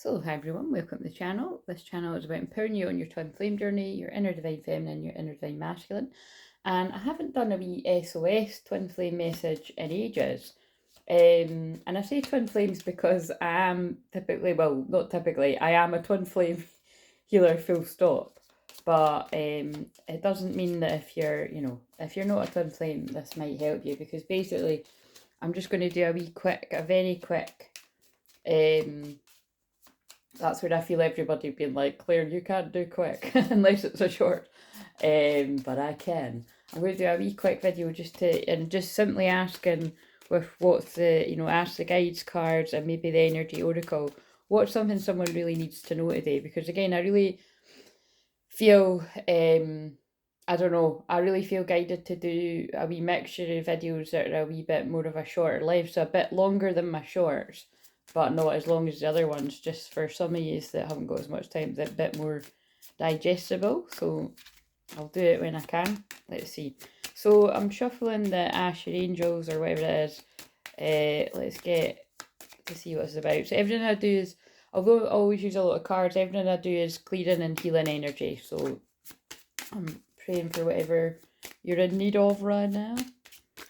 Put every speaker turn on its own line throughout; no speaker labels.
So, hi everyone, welcome to the channel. This channel is about empowering you on your twin flame journey, your inner divine feminine, your inner divine masculine. And I haven't done a wee SOS twin flame message in ages. And I say twin flames because I am typically, well, not typically, I am a twin flame healer full stop. But it doesn't mean that if you're, if you're not a twin flame, this might help you, because basically I'm just going to do a very quick that's where I feel everybody being like, Claire, you can't do quick unless it's a short. But I can. I'm going to do a wee quick video just simply asking with what's ask the guides cards and maybe the energy oracle, what's something someone really needs to know today. Because again, I really feel, I don't know, I really feel guided to do a wee mixture of videos that are a wee bit more of a shorter life, so a bit longer than my shorts, but not as long as the other ones, just for some of you that haven't got as much time, they're a bit more digestible, so I'll do it when I can. Let's see. So I'm shuffling the Asher Angels or whatever it is. Let's get to see what it's about. So everything I do is, although I always use a lot of cards, everything I do is clearing and healing energy. So I'm praying for whatever you're in need of right now,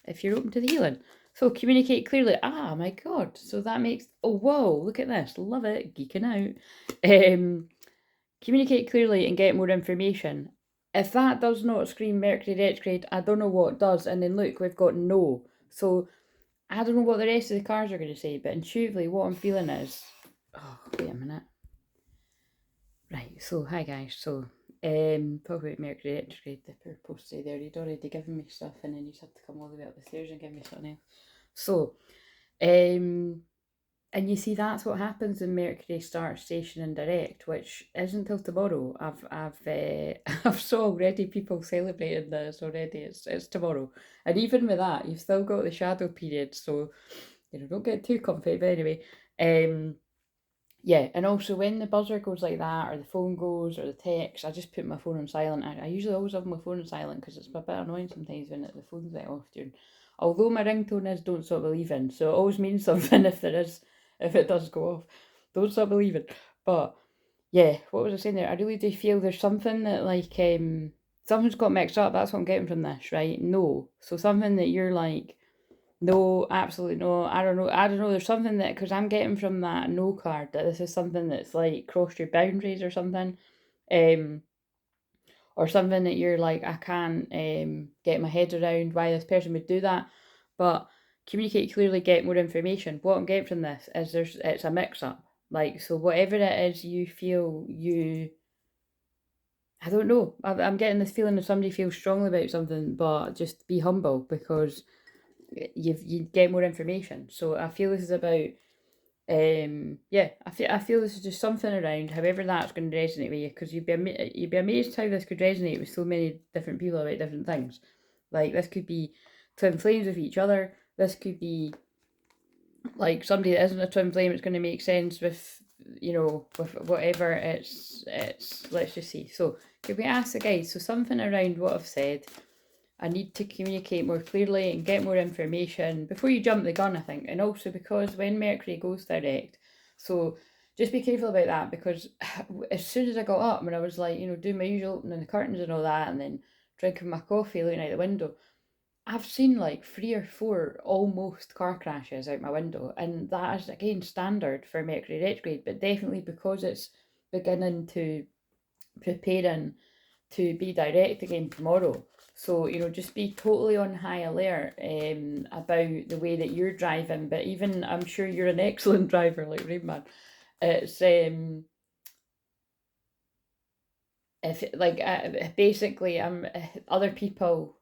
if you're open to the healing. So communicate clearly. Ah, my God. So that makes, oh, whoa, look at this. Love it. Geeking out. Communicate clearly and get more information. If that does not scream Mercury retrograde, I don't know what does. And then look, we've got no. So I don't know what the rest of the cards are going to say, but intuitively what I'm feeling is, oh, wait a minute. Right, so hi guys. So talk about Mercury retrograde, the poor postie there. He'd already given me stuff and then he's had to come all the way up the stairs and give me something else. So, and you see that's what happens when Mercury starts stationing direct, which isn't till tomorrow. I've saw already people celebrating this already. It's tomorrow, and even with that, you've still got the shadow period. So, don't get too comfy. But anyway, yeah, and also when the buzzer goes like that, or the phone goes, or the text, I just put my phone on silent. I usually always have my phone on silent because it's a bit annoying sometimes when the phone's let off during. Although my ringtone is "Don't Stop Believing," so it always means something if it does go off. Don't stop believing. But yeah, what was I saying there? I really do feel there's something that something's got mixed up. That's what I'm getting from this, right? No, so something that you're like, no, absolutely no. I don't know. I don't know. There's something that, because I'm getting from that no card that this is something that's like crossed your boundaries or something, um, or something that you're like, I can't get my head around why this person would do that. But communicate clearly, get more information. What I'm getting from this is it's a mix up. Like, so whatever it is you feel I don't know. I'm getting this feeling if somebody feels strongly about something, but just be humble because you get more information. So I feel this is about yeah, I feel this is just something around however that's going to resonate with you, because you'd be amazed how this could resonate with so many different people about different things. Like this could be twin flames with each other. This could be like somebody that isn't a twin flame. It's going to make sense with with whatever it's. Let's just see. So could we ask the guys? So something around what I've said. I need to communicate more clearly and get more information before you jump the gun, I think. And also because when Mercury goes direct, so just be careful about that, because as soon as I got up and I was like, doing my usual opening the curtains and all that, and then drinking my coffee, looking out the window, I've seen like 3 or 4 almost car crashes out my window. And that is, again, standard for Mercury retrograde, but definitely because it's beginning to preparing to be direct again tomorrow. So, just be totally on high alert about the way that you're driving. But even, I'm sure you're an excellent driver, like Rain Man. It's if like basically, other people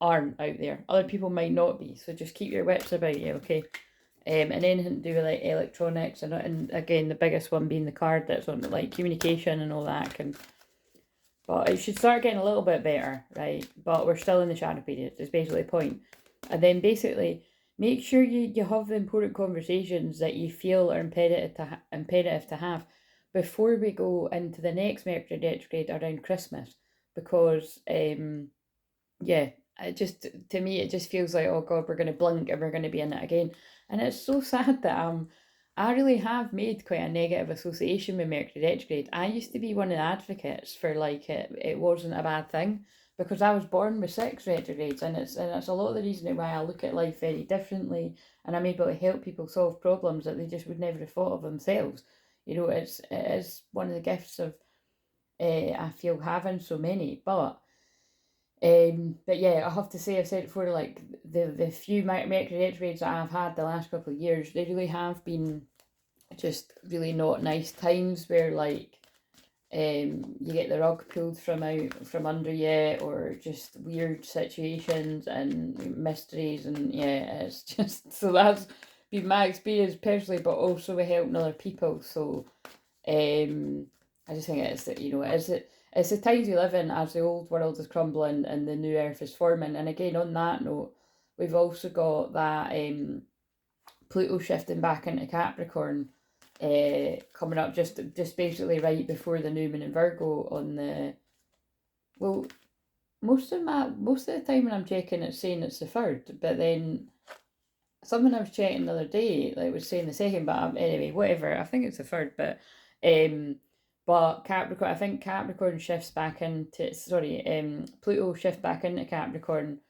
aren't out there. Other people might not be. So just keep your wits about you, okay? And anything to do with like electronics, and again the biggest one being the card that's on like communication and all that can. But it should start getting a little bit better, right? But we're still in the shadow period. Is basically the point. And then basically make sure you have the important conversations that you feel are imperative to have before we go into the next Mercury retrograde around Christmas, because yeah, it just, to me it just feels like, oh God, we're going to blink and we're going to be in it again. And it's so sad that I really have made quite a negative association with Mercury retrograde. I used to be one of the advocates for like it wasn't a bad thing because I was born with 6 retrogrades, and it's a lot of the reason why I look at life very differently, and I'm able to help people solve problems that they just would never have thought of themselves. You know, it is one of the gifts of I feel having so many, but yeah, I have to say, I've said it before, like the few Mercury retrogrades that I've had the last couple of years, they really have been just really not nice times where like you get the rug pulled from under you, or just weird situations and mysteries, and yeah, it's just so that's been my experience personally, but also with helping other people. So I just think it's that, you know, it's the times we live in as the old world is crumbling and the new earth is forming. And again, on that note, we've also got that Pluto shifting back into Capricorn, coming up just basically right before the new moon in Virgo on the, well, most of the time when I'm checking it's saying it's the third, but then something I was checking the other day like was saying the second, but anyway, whatever. I think it's the third, um, but Capricorn. I think Capricorn shifts back into Pluto shifts back into Capricorn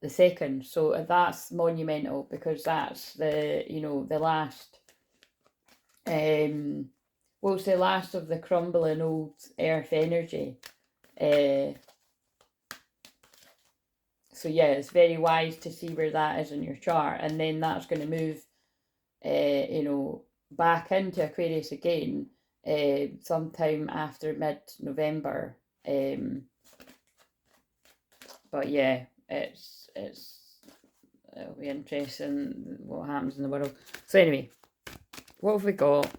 the second, so that's monumental because that's the, you know, the last well, it's the last of the crumbling old earth energy. So yeah, it's very wise to see where that is in your chart, and then that's going to move, you know, back into Aquarius again, sometime after mid-November. But yeah, it'll be interesting what happens in the world. So anyway, what have we got?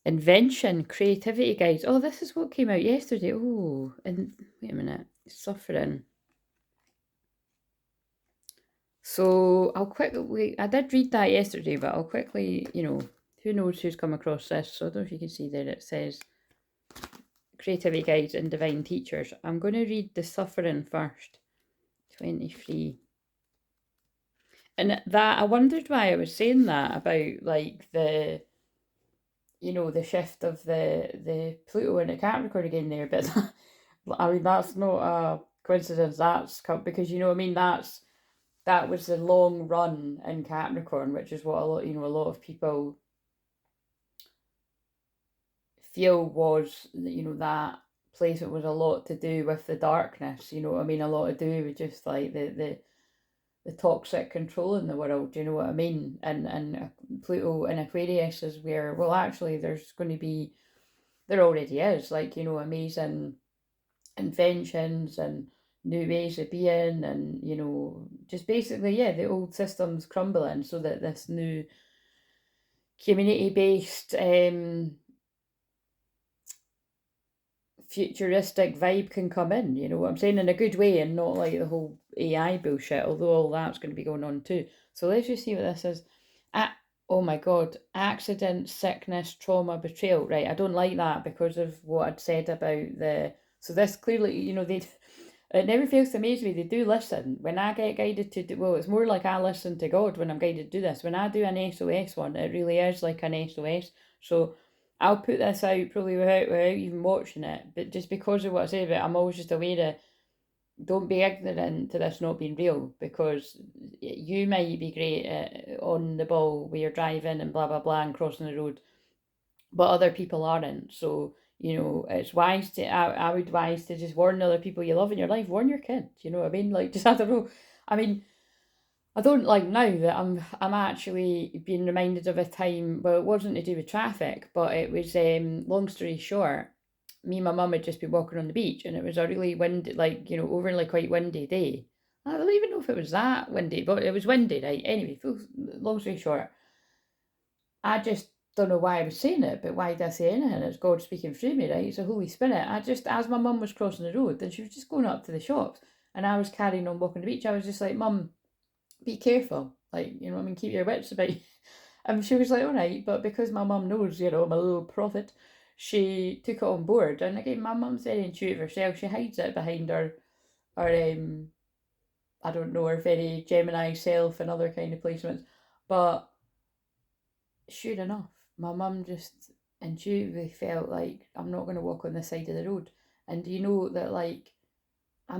Invention, creativity guides. Oh, this is what came out yesterday. Oh, and wait a minute, suffering. So I'll quickly, I did read that yesterday, but I'll quickly, you know, who knows who's come across this. So I don't know if you can see there, it says creativity guides and divine teachers. I'm going to read the suffering first. 23. And that, I wondered why I was saying that about like the, you know, the shift of the Pluto into Capricorn again there, but I mean that's not a coincidence. That's because, you know, I mean that was the long run in Capricorn, which is what a lot, you know, a lot of people feel was, you know, that place. It was a lot to do with the darkness, you know what I mean, a lot to do with just like the toxic control in the world, do you know what I mean? And Pluto in Aquarius is where, well, actually there's going to be, there already is, like, you know, amazing inventions and new ways of being, and, you know, just basically, yeah, the old system's crumbling so that this new community-based futuristic vibe can come in, you know what I'm saying, in a good way, and not like the whole AI bullshit, although all that's going to be going on too. So let's just see what this is. Oh my god, accident, sickness, trauma, betrayal. Right, I don't like that because of what I'd said about the, so this clearly, you know, it never fails to amaze me, they do listen. When I get guided to do, well, it's more like I listen to God when I'm guided to do this. When I do an SOS one, it really is like an SOS. So I'll put this out probably without even watching it, but just because of what I said about it, I'm always just aware of, don't be ignorant to this not being real, because you might be great on the ball where you're driving and blah blah blah and crossing the road, but other people aren't. So, you know, it's wise to, I would advise to just warn other people you love in your life. Warn your kids, you know what I mean? Like, just, I don't know. I mean, I don't like now that I'm actually being reminded of a time. Well, it wasn't to do with traffic, but it was, long story short, me and my mum had just been walking on the beach, and it was a really windy, like, you know, overly quite windy day. I don't even know if it was that windy, but it was windy, right? Anyway, long story short, I just don't know why I was saying it, but why did I say anything? It's God speaking through me, right? It's a Holy Spirit. I just, as my mum was crossing the road, and she was just going up to the shops, and I was carrying on walking the beach, I was just like, Mum, be careful. Like, you know what I mean? Keep your wits about you. And she was like, all right, but because my mum knows, you know, I'm a little prophet, she took it on board. And again, my mum's very intuitive herself. She hides it behind her I don't know, her very Gemini self and other kind of placements. But sure enough, my mum just intuitively felt like I'm not going to walk on this side of the road. And do you know that, like, I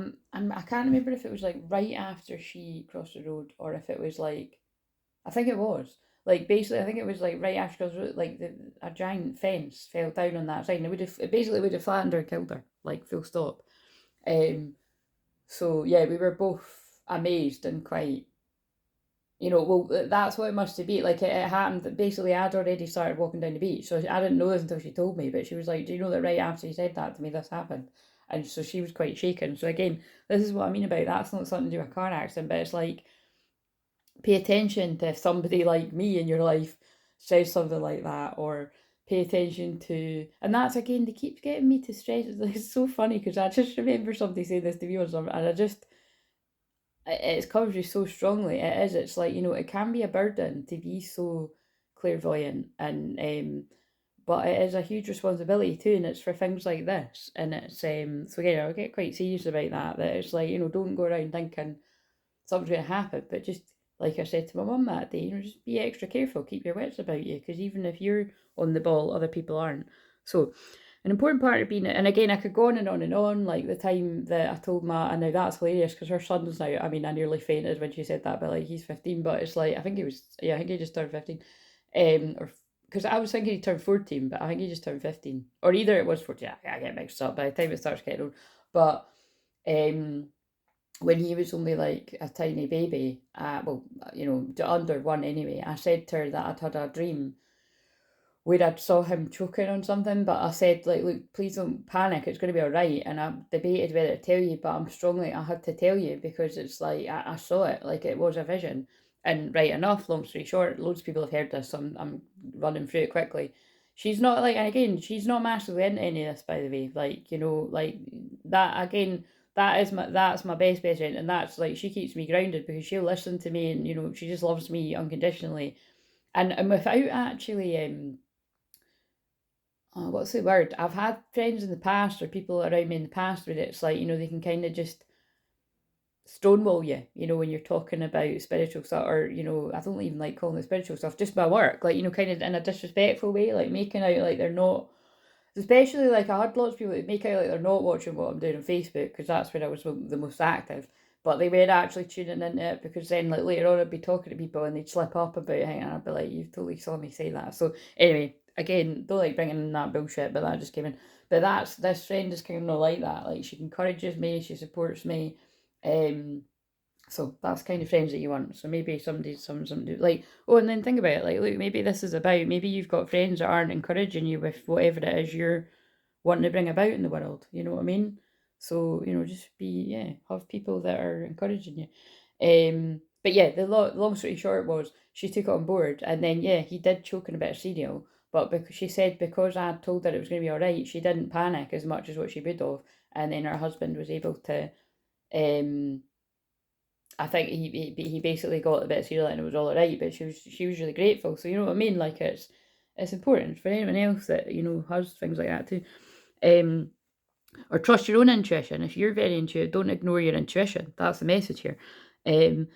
can't remember if it was like right after she crossed the road or if it was like, I think it was. Like, basically, I think it was like right after she crossed the road, like a giant fence fell down on that side, and it basically would have flattened her, killed her, like full stop. Um, so yeah, we were both amazed and quite, well, that's what it must have been. Like, it happened that basically I'd already started walking down the beach, so I didn't know this until she told me. But she was like, "Do you know that right after you said that to me, this happened?" And so she was quite shaken. So again, this is what I mean about that's not something to do with a car accident, but it's like, pay attention to if somebody like me in your life says something like that, or pay attention to, and that's again, they keep getting me to stress. It's so funny because I just remember somebody saying this to me or something, and it comes you so strongly. It is. It's like, it can be a burden to be so clairvoyant, and but it is a huge responsibility too, and it's for things like this. And it's so yeah, I get quite serious about that. That it's like, don't go around thinking something's going to happen, but just like I said to my mum that day, just be extra careful, keep your wits about you, because even if you're on the ball, other people aren't. So an important part of being, and again, I could go on and on and on, like the time that I told my, and now that's hilarious because her son's now, I mean, I nearly fainted when she said that, but like he's 15, but it's like, I think he was, yeah, I think he just turned 15. Or because I was thinking he turned 14, but I think he just turned 15. Or either it was 14, I get mixed up by the time it starts getting old. But when he was only like a tiny baby, under one anyway, I said to her that I'd had a dream where I saw him choking on something, but I said, like, look, please don't panic, it's going to be all right. And I debated whether to tell you, but I had to tell you because it's like, I saw it, like it was a vision. And right enough, long story short, loads of people have heard this, so I'm running through it quickly. She's not like, and again, she's not massively into any of this, by the way. Like, like that, again, that's my best friend, and that's like, she keeps me grounded because she'll listen to me, and she just loves me unconditionally. And without actually what's the word? I've had friends in the past or people around me in the past where it's like, they can kind of just stonewall you, when you're talking about spiritual stuff, or, I don't even like calling it spiritual stuff, just my work, like, kind of in a disrespectful way, like making out like they're not, especially like I had lots of people that make out like they're not watching what I'm doing on Facebook, because that's where I was the most active. But they weren't actually tuning into it, because then like later on I'd be talking to people and they'd slip up about it and I'd be like, you totally saw me say that. So anyway, again, don't like bringing in that bullshit, but that just came in. But this friend is kind of not like that. Like, she encourages me, she supports me. So that's kind of friends that you want. So maybe somebody like, oh, and then think about it. Like, look, maybe this is about, maybe you've got friends that aren't encouraging you with whatever it is you're wanting to bring about in the world. You know what I mean? So, just have people that are encouraging you. But yeah, the long story short was she took it on board, and then yeah, he did choke on a bit of cereal. But because she said, because I told her it was going to be all right, she didn't panic as much as what she would have, and then her husband was able to. I think he basically got a bit of cereal and it was all right, but she was really grateful. So you know what I mean? Like, it's important for anyone else that has things like that too. Or trust your own intuition. If you're very intuitive, don't ignore your intuition. That's the message here. An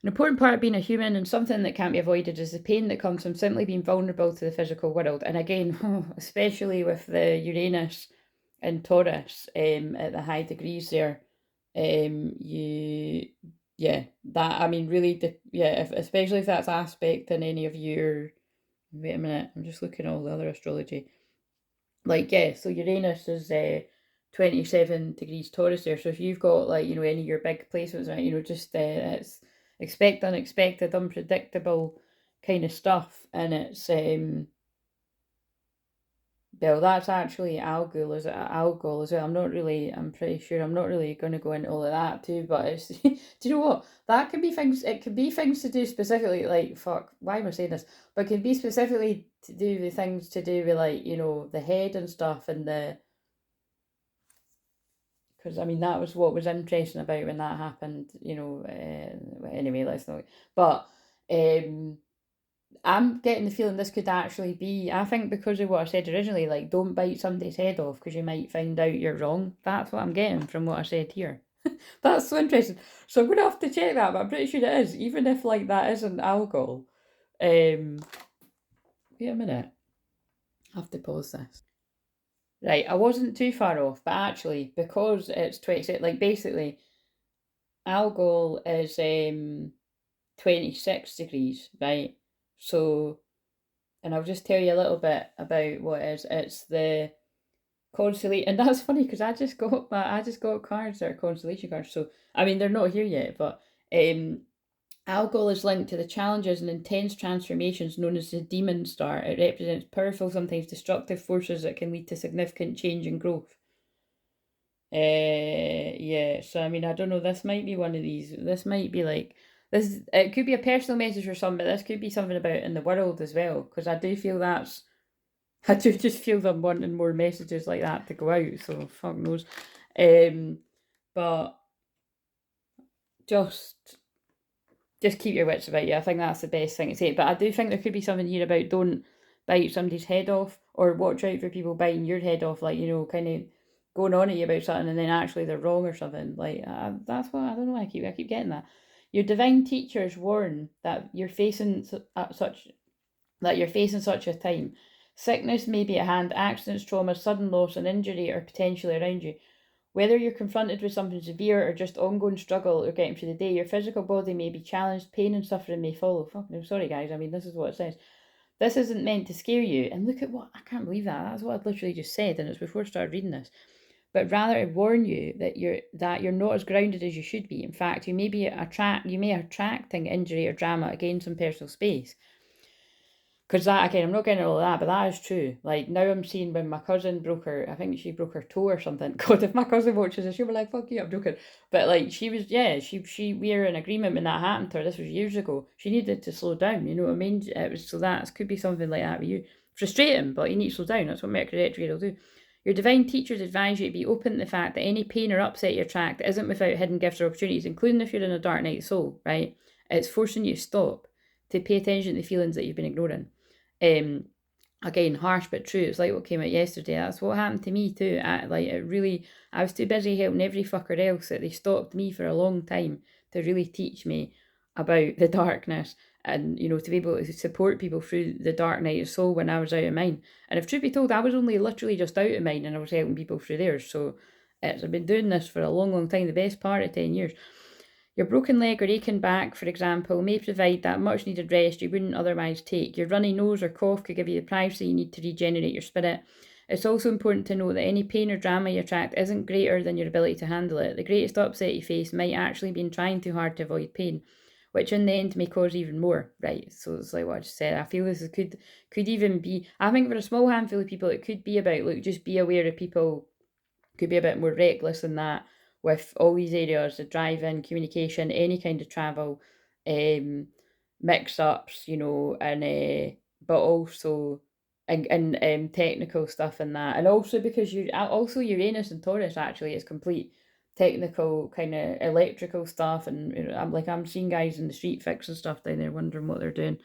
important part of being a human, and something that can't be avoided, is the pain that comes from simply being vulnerable to the physical world. And again, especially with the Uranus and Taurus at the high degrees there, you, yeah, that, I mean, really, especially if that's aspect in any of your, wait a minute, I'm just looking at all the other astrology. Like, yeah, so Uranus is 27 degrees Taurus there. So if you've got like, any of your big placements, right, just it's expect unexpected, unpredictable kind of stuff. And it's well, that's actually Algol, is it? Algol as well. I'm pretty sure I'm not really going to go into all of that too, but it's, do you know what? That could be things, it could be things to do specifically, like, fuck, why am I saying this? But it could be specifically to do with things to do with, like, the head and stuff, and because I mean, that was what was interesting about when that happened, anyway, let's not, but, I'm getting the feeling this could actually be, I think, because of what I said originally, like, don't bite somebody's head off because you might find out you're wrong. That's what I'm getting from what I said here. That's so interesting. So I'm going to have to check that, but I'm pretty sure it is, even if, like, that isn't alcohol. Wait a minute. I have to pause this. Right, I wasn't too far off, but actually, because it's 26, like basically, Algol is 26 degrees, right? So, and I'll just tell you a little bit about what it is. It's the constellation, and that's funny because I just got cards that are constellation cards. So, I mean, they're not here yet, but Algol is linked to the challenges and intense transformations known as the demon star. It represents powerful, sometimes destructive forces that can lead to significant change and growth. Yeah, so I mean, I don't know, this might be one of these. This might be like, this, it could be a personal message for some, but this could be something about in the world as well, because I do feel that's, I do just feel them wanting more messages like that to go out, so fuck knows. But just keep your wits about you. I think that's the best thing to say. But I do think there could be something here about don't bite somebody's head off, or watch out for people biting your head off, like, you know, kind of going on at you about something and then actually they're wrong or something. Like, that's what, I don't know why I keep getting that. Your divine teachers warn that you're facing such a time. Sickness may be at hand, accidents, trauma, sudden loss, and injury are potentially around you. Whether you're confronted with something severe or just ongoing struggle or getting through the day, your physical body may be challenged, pain and suffering may follow. Fucking, I'm sorry, guys. I mean, this is what it says. This isn't meant to scare you. And look at what, I can't believe that. That's what I literally just said, and it's before I started reading this. But rather to warn you that you're not as grounded as you should be. In fact, you may be attracting injury or drama against some personal space. Because that, again, I'm not getting all of that, but that is true. Like, now I'm seeing when my cousin I think she broke her toe or something. God, if my cousin watches this, she'll be like, fuck you, I'm joking. But, like, we were in agreement when that happened to her. This was years ago. She needed to slow down, you know what I mean? It was, so that could be something like that with you. Frustrating, but you need to slow down. That's what Mercury retrograde will do. Your divine teachers advise you to be open to the fact that any pain or upset you attract isn't without hidden gifts or opportunities, including if you're in a dark night soul, right? It's forcing you to stop, to pay attention to the feelings that you've been ignoring. Again, harsh but true. It's like what came out yesterday. That's what happened to me too. I was too busy helping every fucker else that they stopped me for a long time to really teach me about the darkness, and, you know, to be able to support people through the dark night of soul when I was out of mine. And if truth be told, I was only literally just out of mine and I was helping people through theirs. So I've been doing this for a long, long time, the best part of 10 years. Your broken leg or aching back, for example, may provide that much needed rest you wouldn't otherwise take. Your runny nose or cough could give you the privacy you need to regenerate your spirit. It's also important to note that any pain or drama you attract isn't greater than your ability to handle it. The greatest upset you face might actually be trying too hard to avoid pain, which in the end may cause even more. Right, so it's like what I just said. I feel this could even be, I think for a small handful of people, it could be about, look, just be aware of people could be a bit more reckless than that with all these areas, the drive-in, communication, any kind of travel, mix-ups, you know, and but also and technical stuff and that, and also because also Uranus and Taurus actually is complete technical kind of electrical stuff, and, you know, I'm seeing guys in the street fixing stuff down there, wondering what they're doing.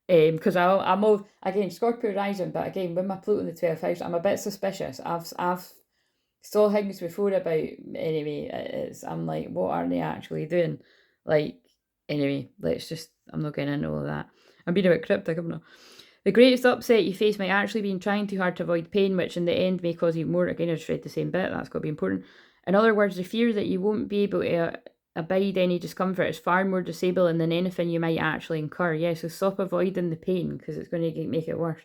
Because I'm all, again, Scorpio rising, but again with my Pluto in the 12th house, I'm a bit suspicious. I've saw things before about, anyway, I'm like, what are they actually doing? Like, anyway, I'm not getting into all of that. I'm being a bit cryptic, I'm not. The greatest upset you face might actually be trying too hard to avoid pain, which in the end may cause you more. Again, I just read the same bit, that's got to be important. In other words, the fear that you won't be able to abide any discomfort is far more disabling than anything you might actually incur. Yeah, so stop avoiding the pain, because it's going to make it worse.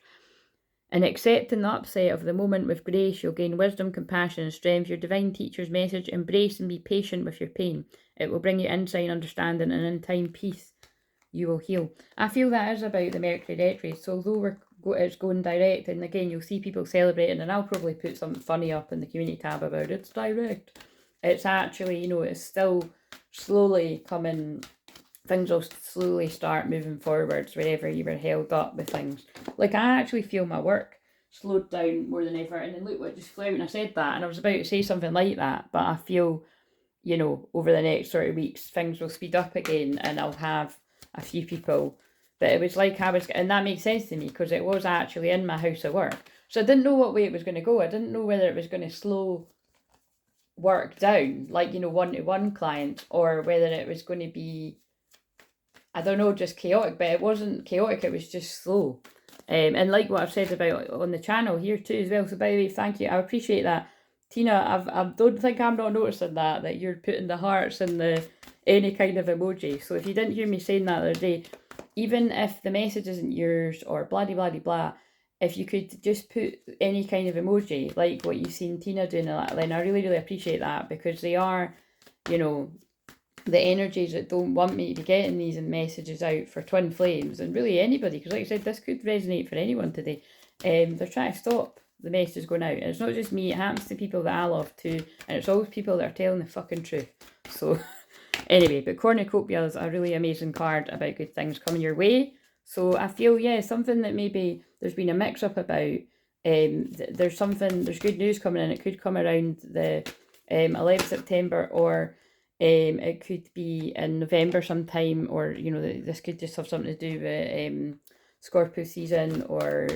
In accepting the upset of the moment with grace, you'll gain wisdom, compassion, and strength. Your divine teacher's message: embrace and be patient with your pain. It will bring you insight, understanding, and in time, peace. You will heal. I feel that is about the Mercury retrograde. So although it's going direct, and again, you'll see people celebrating, and I'll probably put something funny up in the community tab about it's direct. It's actually, you know, it's still slowly coming. Things will slowly start moving forwards wherever you were held up with things. Like, I actually feel my work slowed down more than ever. And then look what just flew out when I said that. And I was about to say something like that. But I feel, you know, over the next sort of weeks, things will speed up again and I'll have a few people. But it was like and that makes sense to me because it was actually in my house of work. So I didn't know what way it was going to go. I didn't know whether it was going to slow work down, like, you know, one-to-one clients, or whether it was going to be I don't know, just chaotic, but it wasn't chaotic, it was just slow. And like what I've said about on the channel here too as well. So by the way, thank you. I appreciate that. Tina, I don't think I'm not noticing that you're putting the hearts and the any kind of emoji. So if you didn't hear me saying that the other day, even if the message isn't yours or blah blah blah blah, if you could just put any kind of emoji like what you've seen Tina doing, then I really appreciate that, because they are, you know, the energies that don't want me to be getting these messages out for twin flames, and really anybody, because like I said, this could resonate for anyone today. They're trying to stop the message going out, and it's not just me, it happens to people that I love too, and it's always people that are telling the fucking truth. So anyway, but cornucopia is a really amazing card about good things coming your way. So I feel, yeah, something that maybe there's been a mix up about. There's good news coming in. It could come around the 11th September, or it could be in November sometime, or you know, this could just have something to do with Scorpio season or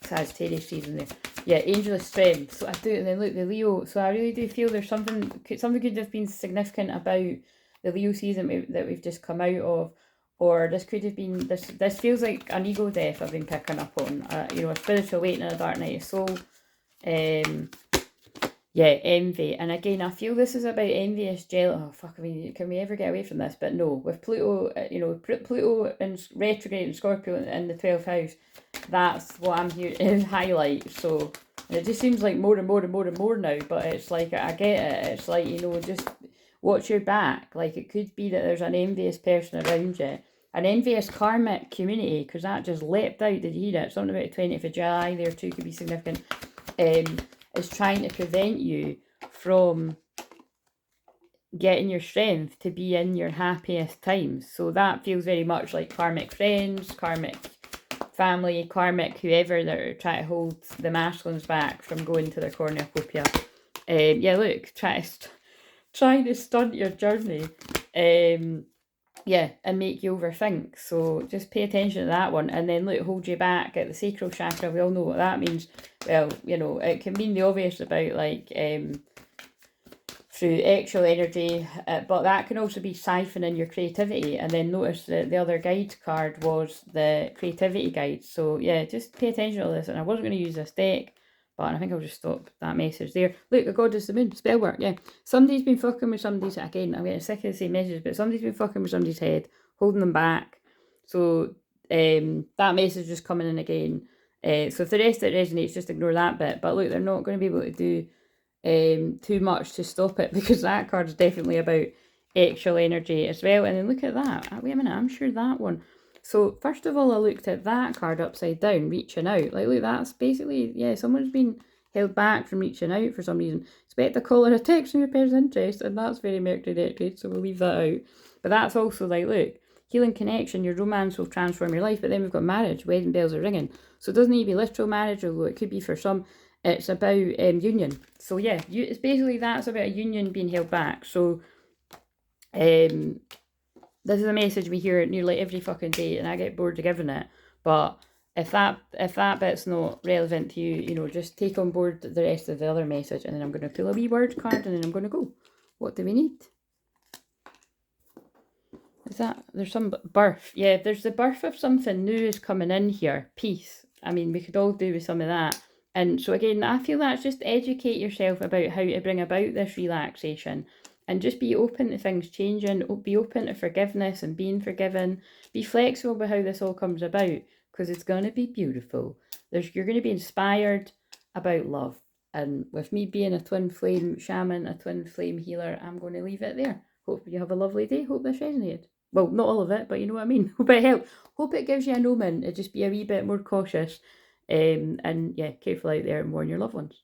Sagittarius season there. Yeah, Angel of Strength. So I do, and then look, the Leo. So I really do feel there's something could have been significant about the Leo season that we've just come out of, or this could have been this feels like an ego death I've been picking up on. You know, a spiritual awakening, a dark night of soul. Yeah, envy. And again, I feel this is about envious, jealous. Oh, fuck, I mean, can we ever get away from this? But no, with Pluto, you know, Pluto and retrograde and Scorpio in the 12th house, that's what I'm here to highlight. So it just seems like more and more and more and more now, but it's like, I get it. It's like, you know, just watch your back. Like, it could be that there's an envious person around you. An envious karmic community, because that just leapt out. Did you hear it? Something about the 20th of July there too could be significant. Is trying to prevent you from getting your strength to be in your happiest times. So that feels very much like karmic friends, karmic family, karmic whoever that are trying to hold the masculines back from going to their cornucopia. Yeah, look, trying to stunt your journey. Yeah, and make you overthink. So just pay attention to that one. And then look, hold you back at the sacral chakra. We all know what that means. Well, you know, it can mean the obvious about like through actual energy, but that can also be siphoning your creativity. And then notice that the other guide card was the creativity guide. So yeah, just pay attention to this. And I wasn't going to use this deck, but I think I'll just stop that message there. Look, the goddess of the moon, spell work, yeah. Somebody's been fucking with somebody's, again, I'm getting sick of the same message, but somebody's been fucking with somebody's head, holding them back. So that message is coming in again. So if the rest of it resonates, just ignore that bit. But look, they're not going to be able to do too much to stop it, because that card is definitely about actual energy as well. And then look at that. Wait a minute, I'm sure that one. So first of all, I looked at that card upside down, reaching out. Like, look, that's basically, yeah, someone's been held back from reaching out for some reason. Expect a call or a text from your person's interest, and that's very Mercury retrograde, so we'll leave that out. But that's also like, look, healing connection, your romance will transform your life. But then we've got marriage, wedding bells are ringing. So it doesn't need to be literal marriage, although it could be for some. It's about union. So yeah, it's basically, that's about a union being held back. So this is a message we hear nearly every fucking day, and I get bored of giving it. But if that bit's not relevant to you, you know, just take on board the rest of the other message. And then I'm going to pull a wee word card, and then I'm going to go. What do we need? Is that, there's some birth. Yeah, there's the birth of something new is coming in here. Peace. I mean, we could all do with some of that. And so again, I feel that's just educate yourself about how to bring about this relaxation. And just be open to things changing, be open to forgiveness and being forgiven. Be flexible with how this all comes about, because it's going to be beautiful. You're going to be inspired about love. And with me being a twin flame shaman, a twin flame healer, I'm going to leave it there. Hope you have a lovely day. Hope this resonated. Well, not all of it, but you know what I mean. Hope it helped. Hope it gives you an omen to just be a wee bit more cautious. And yeah, careful out there and warn your loved ones.